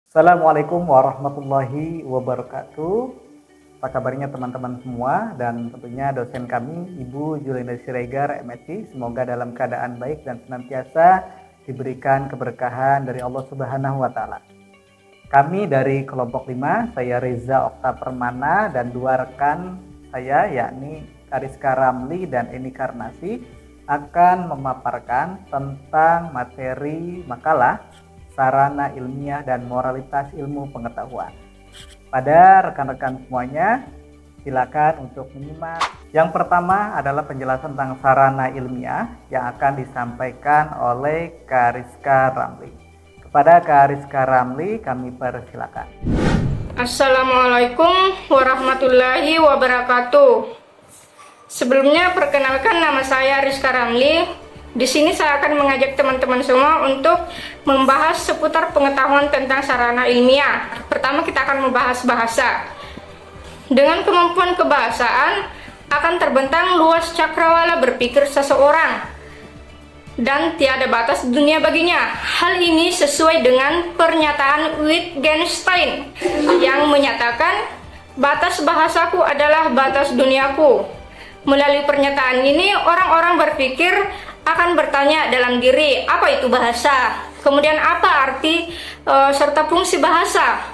Assalamualaikum warahmatullahi wabarakatuh. Apa kabarnya teman-teman semua, dan tentunya dosen kami Ibu Juliana Siregar MSc, semoga dalam keadaan baik dan senantiasa diberikan keberkahan dari Allah Subhanahu wa taala. Kami dari kelompok 5, saya Reza Okta Permana dan dua rekan saya yakni Kariska Ramli dan Eni Karnasi akan memaparkan tentang materi makalah sarana ilmiah dan moralitas ilmu pengetahuan. Pada rekan-rekan semuanya, silakan untuk menyimak. Yang pertama adalah penjelasan tentang sarana ilmiah yang akan disampaikan oleh Kariska Ramli. Kepada Kariska Ramli kami persilakan. Assalamualaikum warahmatullahi wabarakatuh. Sebelumnya perkenalkan, nama saya Rizka Ramli. Di sini saya akan mengajak teman-teman semua untuk membahas seputar pengetahuan tentang sarana ilmiah. Pertama kita akan membahas bahasa. Dengan kemampuan kebahasaan akan terbentang luas cakrawala berpikir seseorang dan tiada batas dunia baginya. Hal ini sesuai dengan pernyataan Wittgenstein yang menyatakan batas bahasaku adalah batas duniaku. Melalui pernyataan ini orang-orang berpikir akan bertanya dalam diri, apa itu bahasa? Kemudian apa arti serta fungsi bahasa?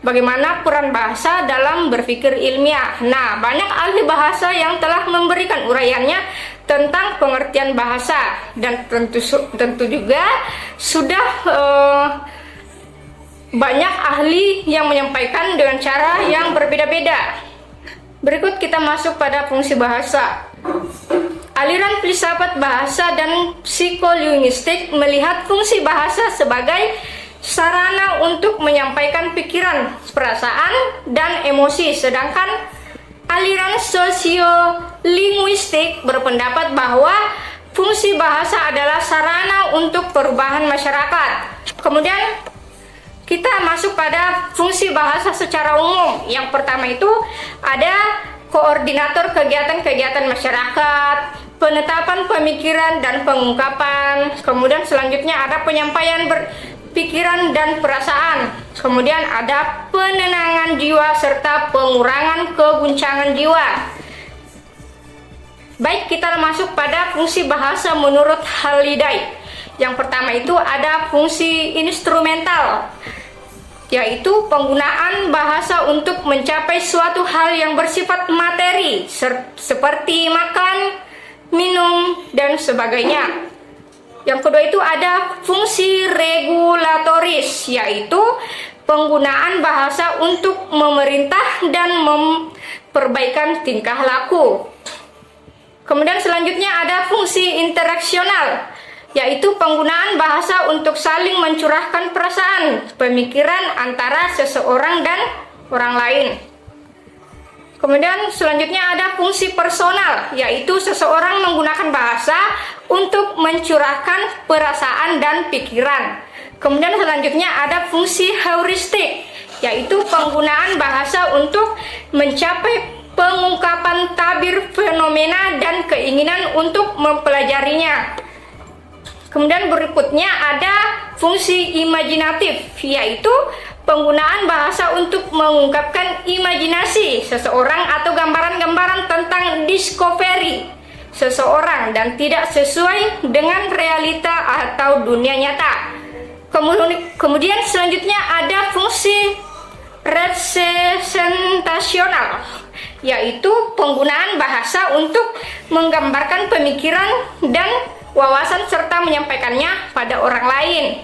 Bagaimana peran bahasa dalam berpikir ilmiah? Nah, banyak ahli bahasa yang telah memberikan uraiannya tentang pengertian bahasa, dan tentu juga sudah banyak ahli yang menyampaikan dengan cara yang berbeda-beda. Berikut kita masuk pada fungsi bahasa. Aliran filsafat bahasa dan psikolinguistik melihat fungsi bahasa sebagai sarana untuk menyampaikan pikiran, perasaan, dan emosi, sedangkan aliran sosiolinguistik berpendapat bahwa fungsi bahasa adalah sarana untuk perubahan masyarakat. Kemudian kita masuk pada fungsi bahasa secara umum. Yang pertama itu ada koordinator kegiatan-kegiatan masyarakat, penetapan pemikiran dan pengungkapan. Kemudian selanjutnya ada penyampaian pikiran dan perasaan. Kemudian ada penenangan jiwa serta pengurangan keguncangan jiwa. Baik, kita masuk pada fungsi bahasa menurut Halliday. Yang pertama itu ada fungsi instrumental, yaitu penggunaan bahasa untuk mencapai suatu hal yang bersifat materi seperti makan, minum, dan sebagainya. Yang kedua itu ada fungsi regulatoris, yaitu penggunaan bahasa untuk memerintah dan memperbaikan tingkah laku. Kemudian selanjutnya ada fungsi interaksional, yaitu penggunaan bahasa untuk saling mencurahkan perasaan, pemikiran antara seseorang dan orang lain. Kemudian selanjutnya ada fungsi personal, yaitu seseorang menggunakan bahasa untuk mencurahkan perasaan dan pikiran. Kemudian selanjutnya ada fungsi heuristik, yaitu penggunaan bahasa untuk mencapai pengungkapan tabir fenomena dan keinginan untuk mempelajarinya. Kemudian berikutnya ada fungsi imajinatif, yaitu penggunaan bahasa untuk mengungkapkan imajinasi seseorang atau gambaran-gambaran tentang discovery seseorang dan tidak sesuai dengan realita atau dunia nyata. Kemudian selanjutnya ada fungsi representasional, yaitu penggunaan bahasa untuk menggambarkan pemikiran dan wawasan serta menyampaikannya pada orang lain.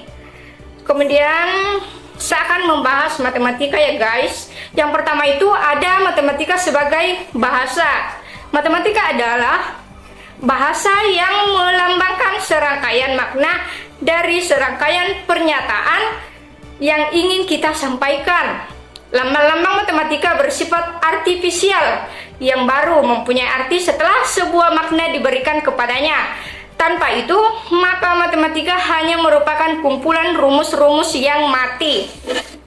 Kemudian saya akan membahas matematika ya guys. Yang pertama itu ada matematika sebagai bahasa. Matematika adalah bahasa yang melambangkan serangkaian makna dari serangkaian pernyataan yang ingin kita sampaikan. Lambang-lambang matematika bersifat artifisial yang baru mempunyai arti setelah sebuah makna diberikan kepadanya. Tanpa itu, maka matematika hanya merupakan kumpulan rumus-rumus yang mati.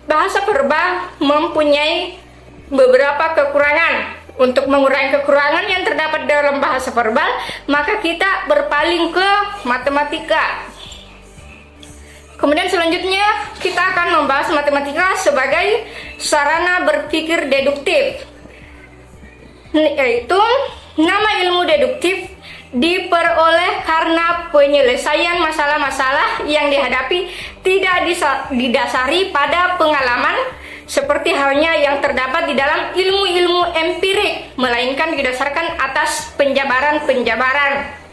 Bahasa verbal mempunyai beberapa kekurangan. Untuk mengurangi kekurangan yang terdapat dalam bahasa verbal, maka kita berpaling ke matematika. Kemudian selanjutnya kita akan membahas matematika sebagai sarana berpikir deduktif, yaitu nama ilmu deduktif diperoleh karena penyelesaian masalah-masalah yang dihadapi tidak didasari pada pengalaman seperti halnya yang terdapat di dalam ilmu-ilmu empirik, melainkan didasarkan atas penjabaran-penjabaran.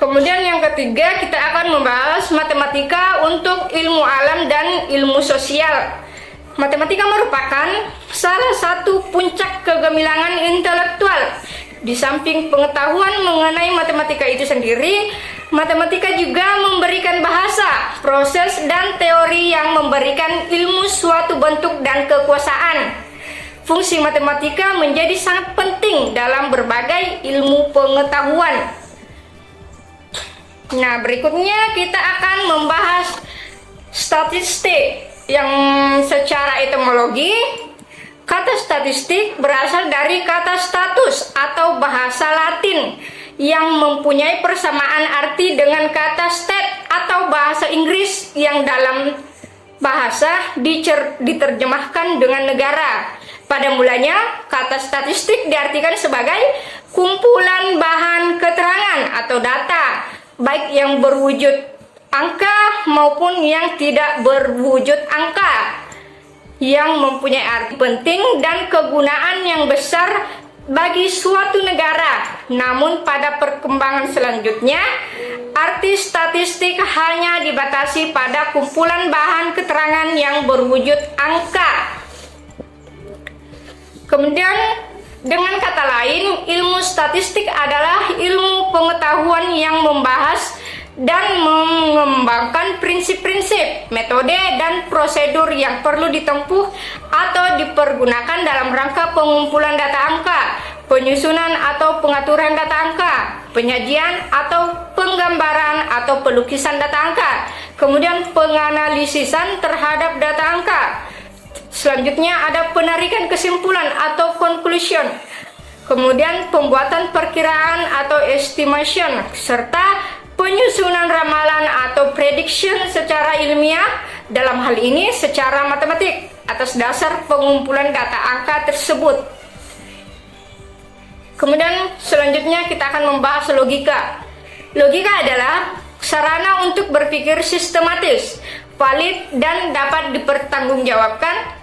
Kemudian yang ketiga, kita akan membahas matematika untuk ilmu alam dan ilmu sosial. Matematika merupakan salah satu puncak kegemilangan intelektual. Di samping pengetahuan mengenai matematika itu sendiri, matematika juga memberikan bahasa, proses, dan teori yang memberikan ilmu suatu bentuk dan kekuasaan. Fungsi matematika menjadi sangat penting dalam berbagai ilmu pengetahuan. Nah, berikutnya kita akan membahas statistik yang secara etimologi. Kata statistik berasal dari kata status atau bahasa Latin yang mempunyai persamaan arti dengan kata stat atau bahasa Inggris yang dalam bahasa diterjemahkan dengan negara. Pada mulanya, kata statistik diartikan sebagai kumpulan bahan keterangan atau data, baik yang berwujud angka maupun yang tidak berwujud angka, yang mempunyai arti penting dan kegunaan yang besar bagi suatu negara. Namun pada perkembangan selanjutnya, arti statistik hanya dibatasi pada kumpulan bahan keterangan yang berwujud angka. Kemudian dengan kata lain, ilmu statistik adalah ilmu pengetahuan yang membahas dan mengembangkan prinsip-prinsip, metode, dan prosedur yang perlu ditempuh atau dipergunakan dalam rangka pengumpulan data angka, penyusunan atau pengaturan data angka, penyajian atau penggambaran atau pelukisan data angka, kemudian penganalisisan terhadap data angka. Selanjutnya ada penarikan kesimpulan atau conclusion, kemudian pembuatan perkiraan atau estimation, serta penyusunan ramalan atau prediction secara ilmiah, dalam hal ini secara matematik, atas dasar pengumpulan data angka tersebut. Kemudian selanjutnya kita akan membahas logika. Logika adalah sarana untuk berpikir sistematis, valid, dan dapat dipertanggungjawabkan.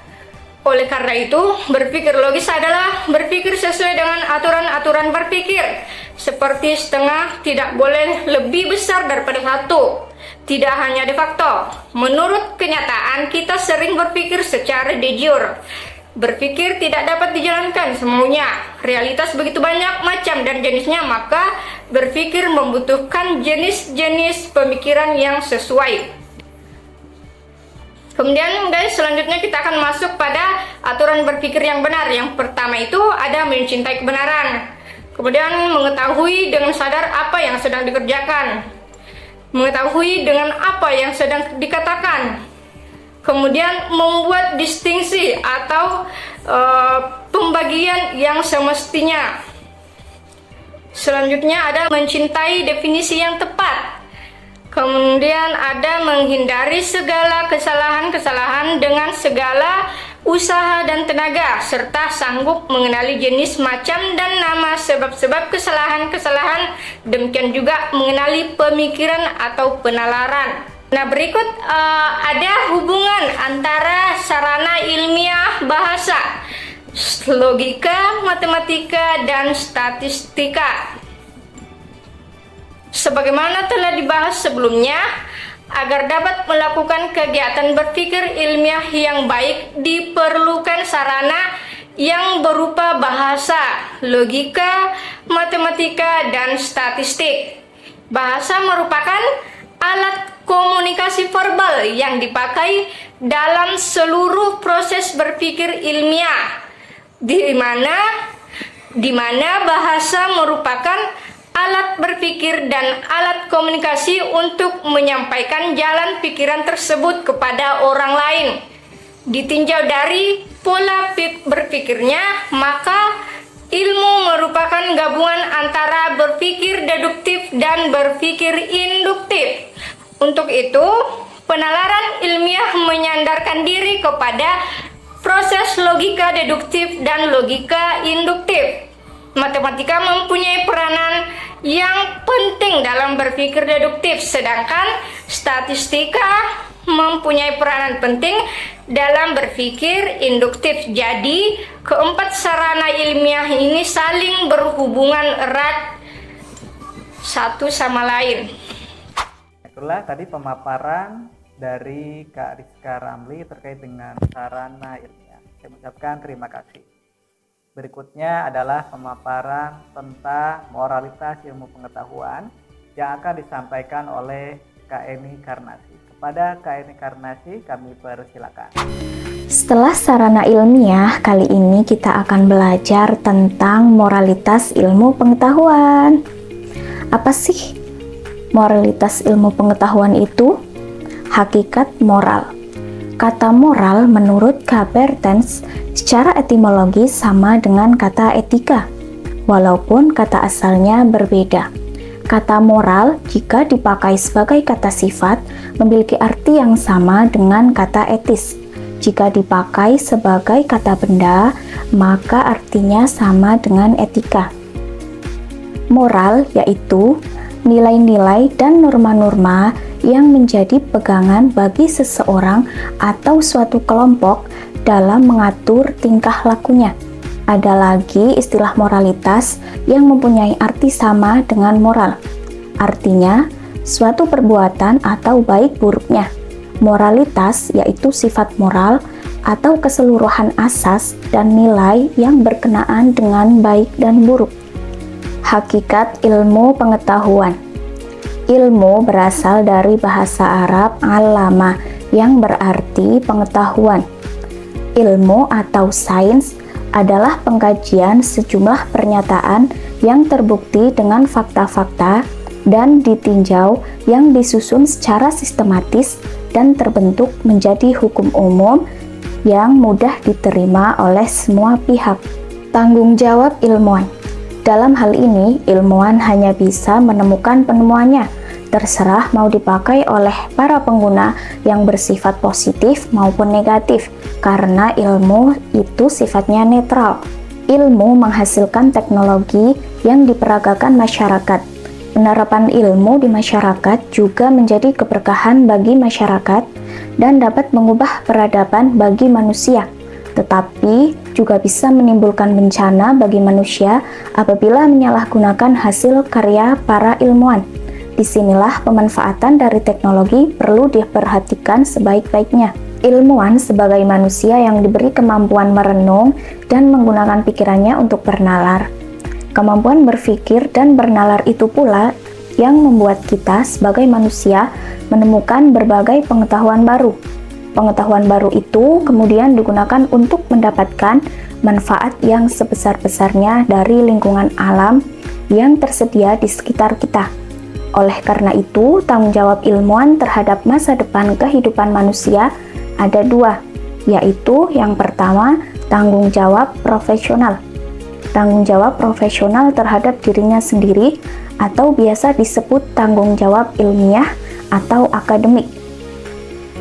Oleh karena itu, berpikir logis adalah berpikir sesuai dengan aturan-aturan berpikir, seperti setengah tidak boleh lebih besar daripada satu. Tidak hanya de facto. Menurut kenyataan, kita sering berpikir secara de jure. Berpikir tidak dapat dijalankan semaunya. Realitas begitu banyak macam dan jenisnya, maka berpikir membutuhkan jenis-jenis pemikiran yang sesuai. Kemudian guys, selanjutnya kita akan masuk pada aturan berpikir yang benar. Yang pertama itu ada mencintai kebenaran. Kemudian mengetahui dengan sadar apa yang sedang dikerjakan. Mengetahui dengan apa yang sedang dikatakan. Kemudian membuat distingsi atau pembagian yang semestinya. Selanjutnya ada mencintai definisi yang tepat. Kemudian ada menghindari segala kesalahan-kesalahan dengan segala usaha dan tenaga, serta sanggup mengenali jenis, macam, dan nama sebab-sebab kesalahan-kesalahan. Demikian juga mengenali pemikiran atau penalaran. Nah, berikut ada hubungan antara sarana ilmiah bahasa, logika, matematika, dan statistika. Sebagaimana telah dibahas sebelumnya, agar dapat melakukan kegiatan berpikir ilmiah yang baik diperlukan sarana yang berupa bahasa, logika, matematika, dan statistik. Bahasa merupakan alat komunikasi verbal yang dipakai dalam seluruh proses berpikir ilmiah, di mana bahasa merupakan alat berpikir dan alat komunikasi untuk menyampaikan jalan pikiran tersebut kepada orang lain. Ditinjau dari pola berpikirnya, maka ilmu merupakan gabungan antara berpikir deduktif dan berpikir induktif. Untuk itu, penalaran ilmiah menyandarkan diri kepada proses logika deduktif dan logika induktif. Matematika mempunyai peranan yang penting dalam berpikir deduktif, sedangkan statistika mempunyai peranan penting dalam berpikir induktif. Jadi, keempat sarana ilmiah ini saling berhubungan erat satu sama lain. Itulah tadi pemaparan dari Kak Rizka Ramli terkait dengan sarana ilmiah. Saya mengucapkan terima kasih. Berikutnya adalah pemaparan tentang moralitas ilmu pengetahuan yang akan disampaikan oleh Kak Eni Karnasi. Kepada Kak Eni Karnasi kami persilakan. Setelah sarana ilmiah, kali ini kita akan belajar tentang moralitas ilmu pengetahuan. Apa sih moralitas ilmu pengetahuan itu? Hakikat moral. Kata moral menurut K. Bertens secara etimologis sama dengan kata etika, walaupun kata asalnya berbeda. Kata moral jika dipakai sebagai kata sifat memiliki arti yang sama dengan kata etis. Jika dipakai sebagai kata benda, maka artinya sama dengan etika. Moral yaitu nilai-nilai dan norma-norma yang menjadi pegangan bagi seseorang atau suatu kelompok dalam mengatur tingkah lakunya. Ada lagi istilah moralitas yang mempunyai arti sama dengan moral. Artinya, suatu perbuatan atau baik buruknya. Moralitas yaitu sifat moral atau keseluruhan asas dan nilai yang berkenaan dengan baik dan buruk. Hakikat ilmu pengetahuan. Ilmu berasal dari bahasa Arab alama yang berarti pengetahuan. Ilmu atau sains adalah pengkajian sejumlah pernyataan yang terbukti dengan fakta-fakta dan ditinjau yang disusun secara sistematis dan terbentuk menjadi hukum umum yang mudah diterima oleh semua pihak. Tanggung jawab ilmuwan. Dalam hal ini, ilmuwan hanya bisa menemukan penemuannya, terserah mau dipakai oleh para pengguna yang bersifat positif maupun negatif, karena ilmu itu sifatnya netral. Ilmu menghasilkan teknologi yang diperagakan masyarakat. Penerapan ilmu di masyarakat juga menjadi keberkahan bagi masyarakat dan dapat mengubah peradaban bagi manusia. Tetapi juga bisa menimbulkan bencana bagi manusia apabila menyalahgunakan hasil karya para ilmuwan. Disinilah pemanfaatan dari teknologi perlu diperhatikan sebaik-baiknya. Ilmuwan sebagai manusia yang diberi kemampuan merenung dan menggunakan pikirannya untuk bernalar. Kemampuan berpikir dan bernalar itu pula yang membuat kita sebagai manusia menemukan berbagai pengetahuan baru. Pengetahuan baru itu kemudian digunakan untuk mendapatkan manfaat yang sebesar-besarnya dari lingkungan alam yang tersedia di sekitar kita. Oleh karena itu, tanggung jawab ilmuwan terhadap masa depan kehidupan manusia ada dua, yaitu yang pertama, tanggung jawab profesional. Tanggung jawab profesional terhadap dirinya sendiri atau biasa disebut tanggung jawab ilmiah atau akademik.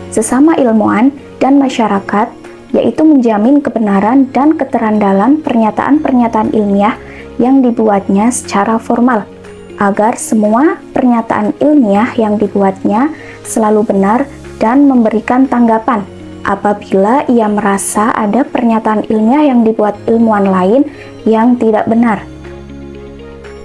Sesama ilmuwan dan masyarakat, yaitu menjamin kebenaran dan keterandalan pernyataan-pernyataan ilmiah yang dibuatnya secara formal, agar semua pernyataan ilmiah yang dibuatnya selalu benar dan memberikan tanggapan apabila ia merasa ada pernyataan ilmiah yang dibuat ilmuwan lain yang tidak benar.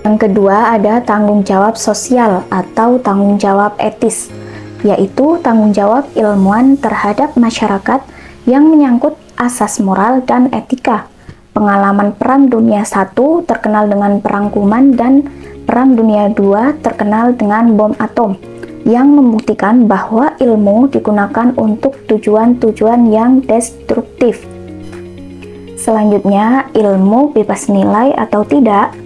Yang kedua ada tanggung jawab sosial atau tanggung jawab etis, yaitu tanggung jawab ilmuwan terhadap masyarakat yang menyangkut asas moral dan etika. Pengalaman Perang Dunia I terkenal dengan Perang Kuman dan Perang Dunia II terkenal dengan bom atom, yang membuktikan bahwa ilmu digunakan untuk tujuan-tujuan yang destruktif. Selanjutnya, ilmu bebas nilai atau tidak.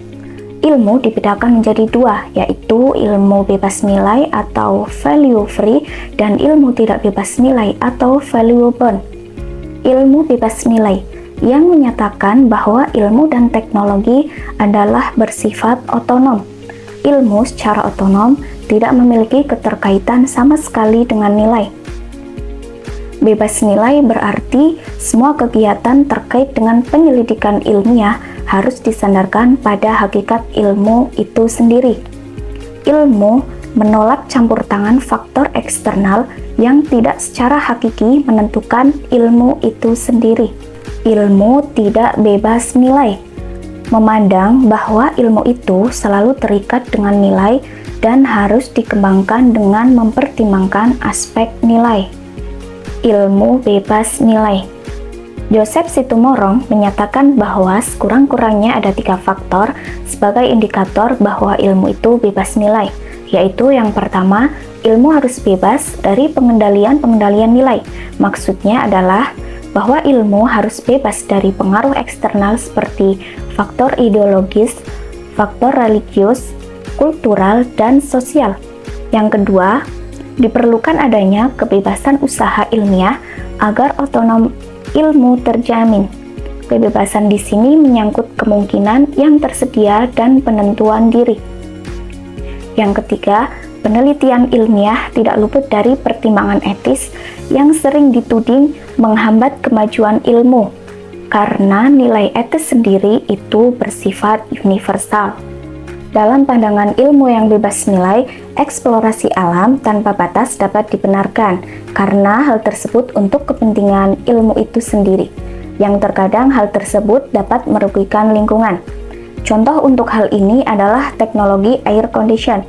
Ilmu dibedakan menjadi dua, yaitu ilmu bebas nilai atau value free dan ilmu tidak bebas nilai atau value bound. Ilmu bebas nilai yang menyatakan bahwa ilmu dan teknologi adalah bersifat otonom. Ilmu secara otonom tidak memiliki keterkaitan sama sekali dengan nilai. Bebas nilai berarti semua kegiatan terkait dengan penyelidikan ilmiah harus disandarkan pada hakikat ilmu itu sendiri. Ilmu menolak campur tangan faktor eksternal yang tidak secara hakiki menentukan ilmu itu sendiri. Ilmu tidak bebas nilai, memandang bahwa ilmu itu selalu terikat dengan nilai dan harus dikembangkan dengan mempertimbangkan aspek nilai. Ilmu bebas nilai. Joseph Situmorang menyatakan bahwa sekurang-kurangnya ada 3 faktor sebagai indikator bahwa ilmu itu bebas nilai, yaitu yang pertama, ilmu harus bebas dari pengendalian nilai. Maksudnya adalah bahwa ilmu harus bebas dari pengaruh eksternal seperti faktor ideologis, faktor religius, kultural, dan sosial. Yang kedua, diperlukan adanya kebebasan usaha ilmiah agar otonom ilmu terjamin. Kebebasan di sini menyangkut kemungkinan yang tersedia dan penentuan diri. Yang ketiga, penelitian ilmiah tidak luput dari pertimbangan etis yang sering dituding menghambat kemajuan ilmu, karena nilai etis sendiri itu bersifat universal. Dalam pandangan ilmu yang bebas nilai, eksplorasi alam tanpa batas dapat dibenarkan karena hal tersebut untuk kepentingan ilmu itu sendiri, yang terkadang hal tersebut dapat merugikan lingkungan. Contoh untuk hal ini adalah teknologi air condition,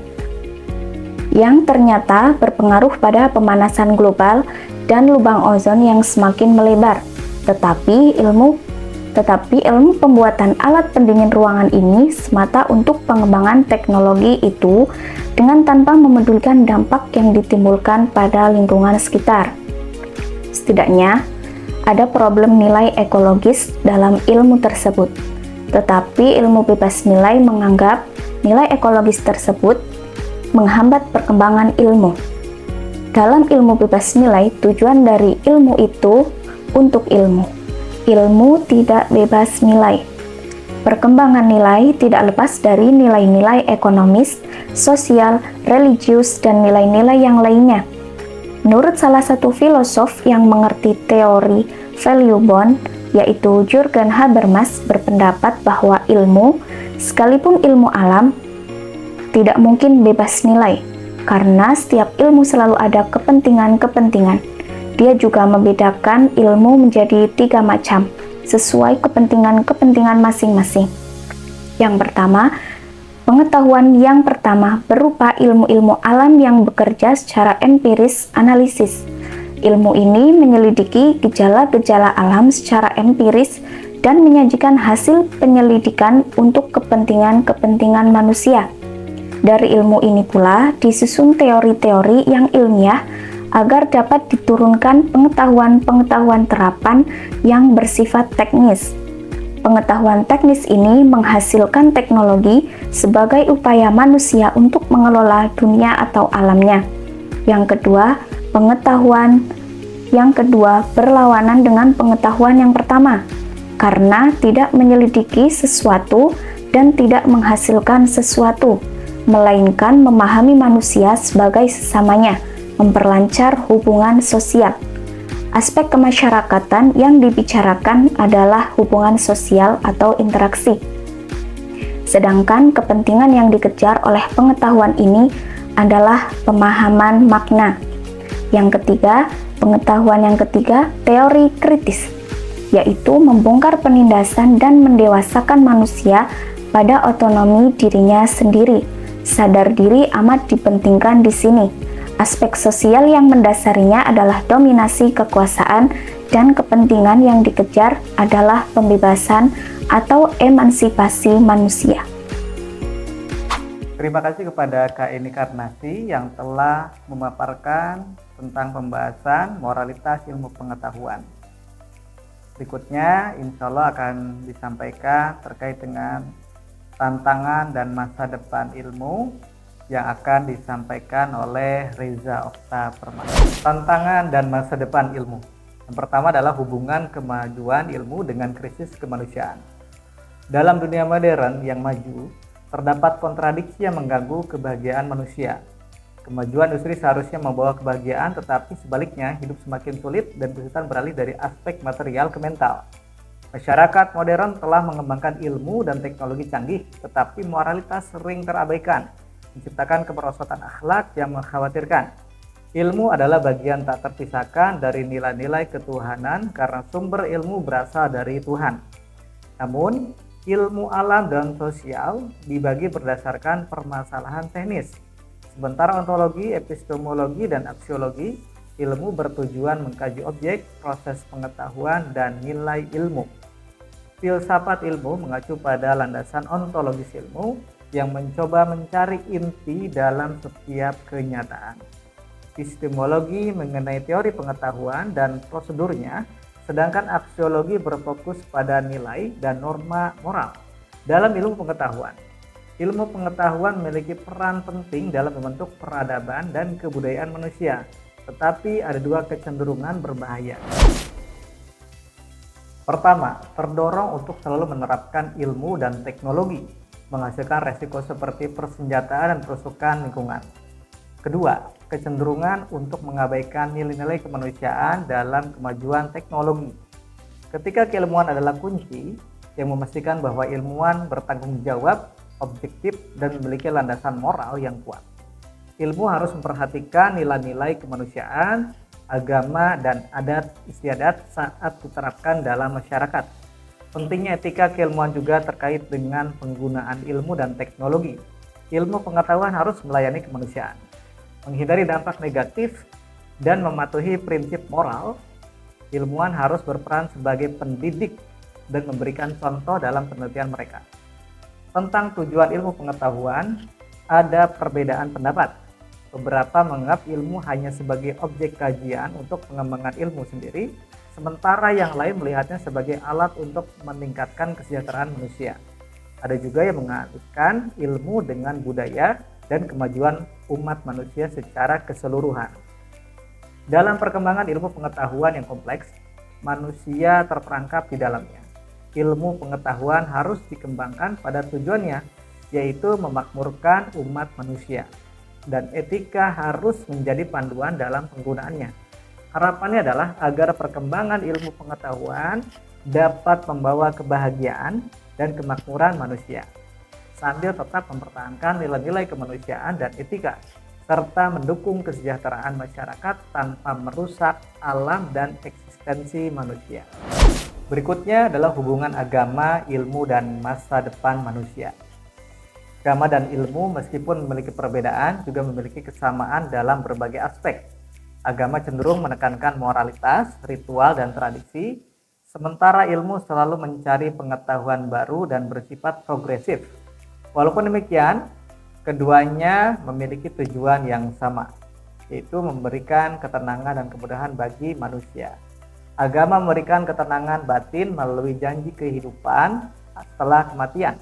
yang ternyata berpengaruh pada pemanasan global dan lubang ozon yang semakin melebar. Tetapi ilmu pembuatan alat pendingin ruangan ini semata untuk pengembangan teknologi itu dengan tanpa memedulikan dampak yang ditimbulkan pada lingkungan sekitar. Setidaknya, ada problem nilai ekologis dalam ilmu tersebut. Tetapi ilmu bebas nilai menganggap nilai ekologis tersebut menghambat perkembangan ilmu. Dalam ilmu bebas nilai, tujuan dari ilmu itu untuk ilmu. Ilmu tidak bebas nilai. Perkembangan nilai tidak lepas dari nilai-nilai ekonomis, sosial, religius, dan nilai-nilai yang lainnya. Menurut salah satu filosof yang mengerti teori value bound, yaitu Jürgen Habermas, berpendapat bahwa ilmu, sekalipun ilmu alam, tidak mungkin bebas nilai, karena setiap ilmu selalu ada kepentingan-kepentingan. Dia juga membedakan ilmu menjadi 3 macam, sesuai kepentingan-kepentingan masing-masing. Yang pertama, pengetahuan yang pertama berupa ilmu-ilmu alam yang bekerja secara empiris analisis. Ilmu ini menyelidiki gejala-gejala alam secara empiris dan menyajikan hasil penyelidikan untuk kepentingan-kepentingan manusia. Dari ilmu ini pula disusun teori-teori yang ilmiah agar dapat diturunkan pengetahuan-pengetahuan terapan yang bersifat teknis. Pengetahuan teknis ini menghasilkan teknologi sebagai upaya manusia untuk mengelola dunia atau alamnya. Yang kedua, berlawanan dengan pengetahuan yang pertama, karena tidak menyelidiki sesuatu dan tidak menghasilkan sesuatu, melainkan memahami manusia sebagai sesamanya, memperlancar hubungan sosial. Aspek kemasyarakatan yang dibicarakan adalah hubungan sosial atau interaksi. Sedangkan kepentingan yang dikejar oleh pengetahuan ini adalah pemahaman makna. Yang ketiga, pengetahuan yang ketiga, teori kritis, yaitu membongkar penindasan dan mendewasakan manusia pada otonomi dirinya sendiri. Sadar diri amat dipentingkan di sini. Aspek sosial yang mendasarinya adalah dominasi kekuasaan dan kepentingan yang dikejar adalah pembebasan atau emansipasi manusia. Terima kasih kepada Kak Eni Karnasi yang telah memaparkan tentang pembahasan moralitas ilmu pengetahuan. Berikutnya insya Allah akan disampaikan terkait dengan tantangan dan masa depan ilmu yang akan disampaikan oleh Reza Okta Permana. Tantangan dan masa depan ilmu. Yang pertama adalah hubungan kemajuan ilmu dengan krisis kemanusiaan. Dalam dunia modern yang maju, terdapat kontradiksi yang mengganggu kebahagiaan manusia. Kemajuan industri seharusnya membawa kebahagiaan, tetapi sebaliknya hidup semakin sulit dan kesulitan beralih dari aspek material ke mental. Masyarakat modern telah mengembangkan ilmu dan teknologi canggih, tetapi moralitas sering terabaikan, menciptakan kemerosotan akhlak yang mengkhawatirkan. Ilmu adalah bagian tak terpisahkan dari nilai-nilai ketuhanan karena sumber ilmu berasal dari Tuhan. Namun, ilmu alam dan sosial dibagi berdasarkan permasalahan teknis. Sementara ontologi, epistemologi, dan aksiologi, ilmu bertujuan mengkaji objek, proses pengetahuan, dan nilai ilmu. Filsafat ilmu mengacu pada landasan ontologis ilmu yang mencoba mencari inti dalam setiap kenyataan. Epistemologi mengenai teori pengetahuan dan prosedurnya, sedangkan aksiologi berfokus pada nilai dan norma moral. Dalam ilmu pengetahuan, ilmu pengetahuan memiliki peran penting dalam membentuk peradaban dan kebudayaan manusia, tetapi ada dua kecenderungan berbahaya. Pertama, terdorong untuk selalu menerapkan ilmu dan teknologi, menghasilkan resiko seperti persenjataan dan perusakan lingkungan. Kedua, kecenderungan untuk mengabaikan nilai-nilai kemanusiaan dalam kemajuan teknologi. Ketika keilmuan adalah kunci yang memastikan bahwa ilmuwan bertanggung jawab, objektif, dan memiliki landasan moral yang kuat. Ilmu harus memperhatikan nilai-nilai kemanusiaan, agama, dan adat istiadat saat diterapkan dalam masyarakat. Pentingnya etika keilmuan juga terkait dengan penggunaan ilmu dan teknologi. Ilmu pengetahuan harus melayani kemanusiaan, menghindari dampak negatif, dan mematuhi prinsip moral. Ilmuwan harus berperan sebagai pendidik dan memberikan contoh dalam penelitian mereka. Tentang tujuan ilmu pengetahuan, ada perbedaan pendapat. Beberapa menganggap ilmu hanya sebagai objek kajian untuk pengembangan ilmu sendiri, sementara yang lain melihatnya sebagai alat untuk meningkatkan kesejahteraan manusia. Ada juga yang mengaitkan ilmu dengan budaya dan kemajuan umat manusia secara keseluruhan. Dalam perkembangan ilmu pengetahuan yang kompleks, manusia terperangkap di dalamnya. Ilmu pengetahuan harus dikembangkan pada tujuannya, yaitu memakmurkan umat manusia, dan etika harus menjadi panduan dalam penggunaannya. Harapannya adalah agar perkembangan ilmu pengetahuan dapat membawa kebahagiaan dan kemakmuran manusia, sambil tetap mempertahankan nilai-nilai kemanusiaan dan etika, serta mendukung kesejahteraan masyarakat tanpa merusak alam dan eksistensi manusia. Berikutnya adalah hubungan agama, ilmu, dan masa depan manusia. Agama dan ilmu meskipun memiliki perbedaan juga memiliki kesamaan dalam berbagai aspek. Agama cenderung menekankan moralitas, ritual, dan tradisi, sementara ilmu selalu mencari pengetahuan baru dan bersifat progresif. Walaupun demikian, keduanya memiliki tujuan yang sama, yaitu memberikan ketenangan dan kemudahan bagi manusia. Agama memberikan ketenangan batin melalui janji kehidupan setelah kematian,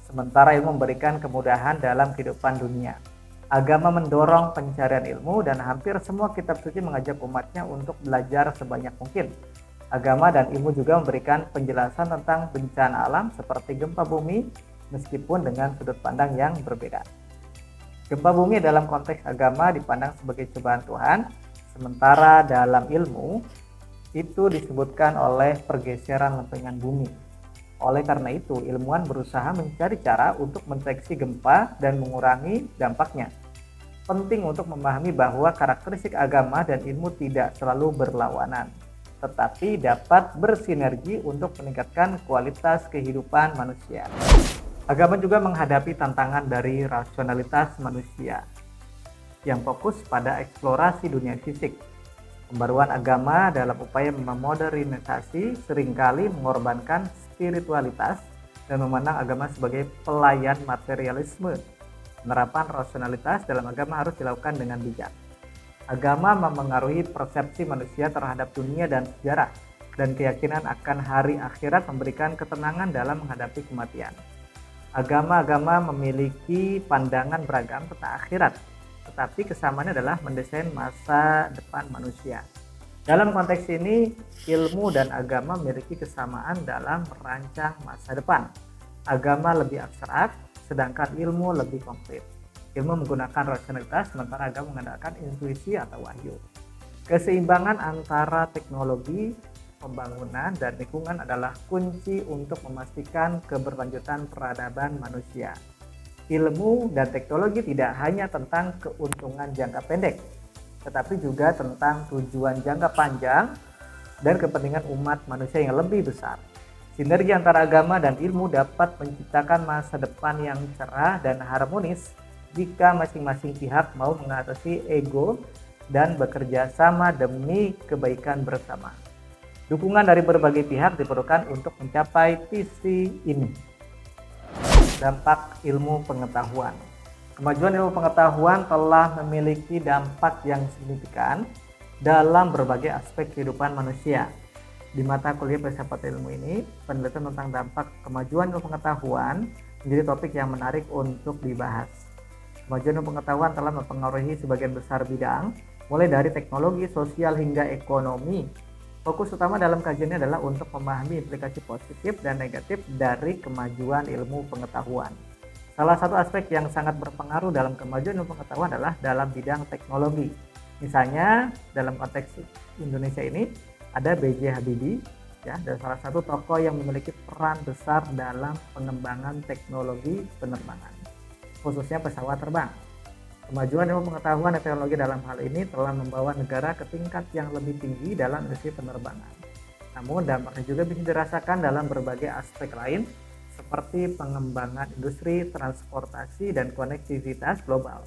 sementara ilmu memberikan kemudahan dalam kehidupan dunia. Agama mendorong pencarian ilmu dan hampir semua kitab suci mengajak umatnya untuk belajar sebanyak mungkin. Agama dan ilmu juga memberikan penjelasan tentang bencana alam seperti gempa bumi, meskipun dengan sudut pandang yang berbeda. Gempa bumi dalam konteks agama dipandang sebagai cobaan Tuhan, sementara dalam ilmu itu disebutkan oleh pergeseran lempengan bumi. Oleh karena itu, ilmuwan berusaha mencari cara untuk mendeteksi gempa dan mengurangi dampaknya. Penting untuk memahami bahwa karakteristik agama dan ilmu tidak selalu berlawanan, tetapi dapat bersinergi untuk meningkatkan kualitas kehidupan manusia. Agama juga menghadapi tantangan dari rasionalitas manusia yang fokus pada eksplorasi dunia fisik. Pembaruan agama dalam upaya memodernisasi seringkali mengorbankan spiritualitas dan memandang agama sebagai pelayan materialisme. Penerapan rasionalitas dalam agama harus dilakukan dengan bijak. Agama memengaruhi persepsi manusia terhadap dunia dan sejarah, dan keyakinan akan hari akhirat memberikan ketenangan dalam menghadapi kematian. Agama-agama memiliki pandangan beragam tentang akhirat, tetapi kesamaannya adalah mendesain masa depan manusia. Dalam konteks ini, ilmu dan agama memiliki kesamaan dalam merancang masa depan. Agama lebih abstrak, sedangkan ilmu lebih konkret. Ilmu menggunakan rasionalitas, sementara agama mengandalkan intuisi atau wahyu. Keseimbangan antara teknologi, pembangunan, dan lingkungan adalah kunci untuk memastikan keberlanjutan peradaban manusia. Ilmu dan teknologi tidak hanya tentang keuntungan jangka pendek, tetapi juga tentang tujuan jangka panjang dan kepentingan umat manusia yang lebih besar. Sinergi antara agama dan ilmu dapat menciptakan masa depan yang cerah dan harmonis jika masing-masing pihak mau mengatasi ego dan bekerja sama demi kebaikan bersama. Dukungan dari berbagai pihak diperlukan untuk mencapai visi ini. Dampak ilmu pengetahuan. Kemajuan ilmu pengetahuan telah memiliki dampak yang signifikan dalam berbagai aspek kehidupan manusia. Di mata kuliah filsafat ilmu ini, penelitian tentang dampak kemajuan ilmu pengetahuan menjadi topik yang menarik untuk dibahas. Kemajuan ilmu pengetahuan telah mempengaruhi sebagian besar bidang, mulai dari teknologi, sosial, hingga ekonomi. Fokus utama dalam kajiannya adalah untuk memahami implikasi positif dan negatif dari kemajuan ilmu pengetahuan. Salah satu aspek yang sangat berpengaruh dalam kemajuan ilmu pengetahuan adalah dalam bidang teknologi. Misalnya, dalam konteks Indonesia ini, ada B.J. Habibie, ya, dan salah satu tokoh yang memiliki peran besar dalam pengembangan teknologi penerbangan, khususnya pesawat terbang. Kemajuan ilmu pengetahuan dan teknologi dalam hal ini telah membawa negara ke tingkat yang lebih tinggi dalam industri penerbangan. Namun dampaknya juga bisa dirasakan dalam berbagai aspek lain seperti pengembangan industri, transportasi, dan konektivitas global.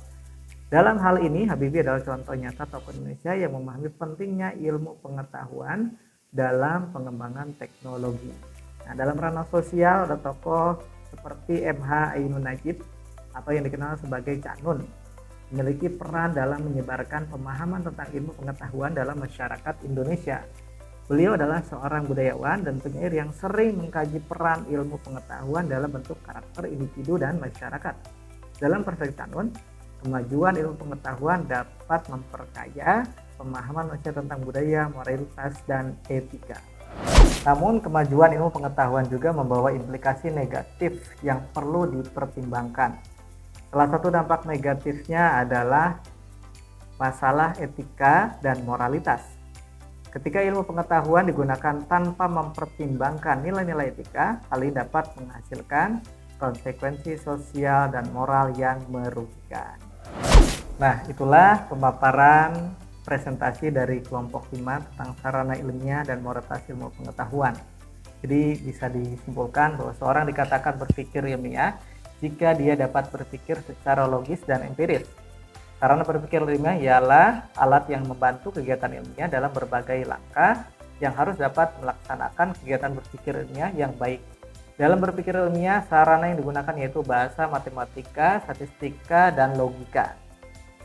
Dalam hal ini, Habibie adalah contoh nyata tokoh Indonesia yang memahami pentingnya ilmu pengetahuan dalam pengembangan teknologi. Nah, dalam ranah sosial ada tokoh seperti M.H. Ainun Nadjib atau yang dikenal sebagai Cak Nun, memiliki peran dalam menyebarkan pemahaman tentang ilmu pengetahuan dalam masyarakat Indonesia. Beliau adalah seorang budayawan dan penyair yang sering mengkaji peran ilmu pengetahuan dalam bentuk karakter individu dan masyarakat. Dalam perspektif Cak Nun, kemajuan ilmu pengetahuan dapat memperkaya pemahaman manusia tentang budaya, moralitas, dan etika. Namun, kemajuan ilmu pengetahuan juga membawa implikasi negatif yang perlu dipertimbangkan. Salah satu dampak negatifnya adalah masalah etika dan moralitas. Ketika ilmu pengetahuan digunakan tanpa mempertimbangkan nilai-nilai etika, hal ini dapat menghasilkan konsekuensi sosial dan moral yang merugikan. Nah, itulah pemaparan presentasi dari kelompok 5 tentang sarana ilmiah dan moralitas ilmu pengetahuan. Jadi bisa disimpulkan bahwa seorang dikatakan berpikir ilmiah jika dia dapat berpikir secara logis dan empiris. Sarana berpikir ilmiah ialah alat yang membantu kegiatan ilmiah dalam berbagai langkah yang harus dapat melaksanakan kegiatan berpikir ilmiah yang baik. Dalam berpikir ilmiah, sarana yang digunakan yaitu bahasa, matematika, statistika, dan logika.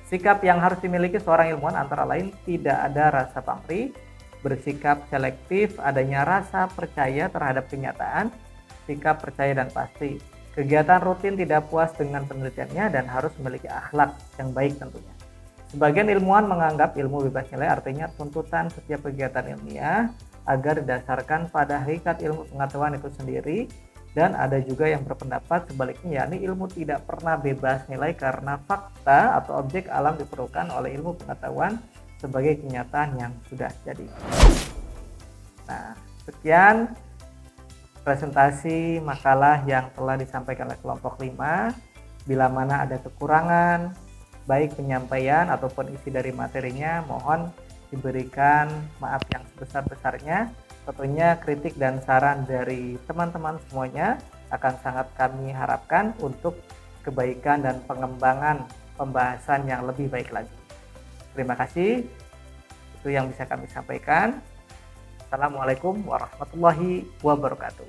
Sikap yang harus dimiliki seorang ilmuwan antara lain tidak ada rasa pamrih, bersikap selektif, adanya rasa percaya terhadap kenyataan, sikap percaya dan pasti. Kegiatan rutin tidak puas dengan penelitiannya dan harus memiliki akhlak yang baik tentunya. Sebagian ilmuwan menganggap ilmu bebas nilai artinya tuntutan setiap kegiatan ilmiah agar didasarkan pada hakikat ilmu pengetahuan itu sendiri, dan ada juga yang berpendapat sebaliknya, yakni ilmu tidak pernah bebas nilai karena fakta atau objek alam diperlukan oleh ilmu pengetahuan sebagai kenyataan yang sudah jadi. Nah, sekian presentasi makalah yang telah disampaikan oleh kelompok 5. Bila mana ada kekurangan baik penyampaian ataupun isi dari materinya, mohon diberikan maaf yang sebesar-besarnya. Tentunya kritik dan saran dari teman-teman semuanya akan sangat kami harapkan untuk kebaikan dan pengembangan pembahasan yang lebih baik lagi. Terima kasih. Itu yang bisa kami sampaikan. Assalamualaikum warahmatullahi wabarakatuh.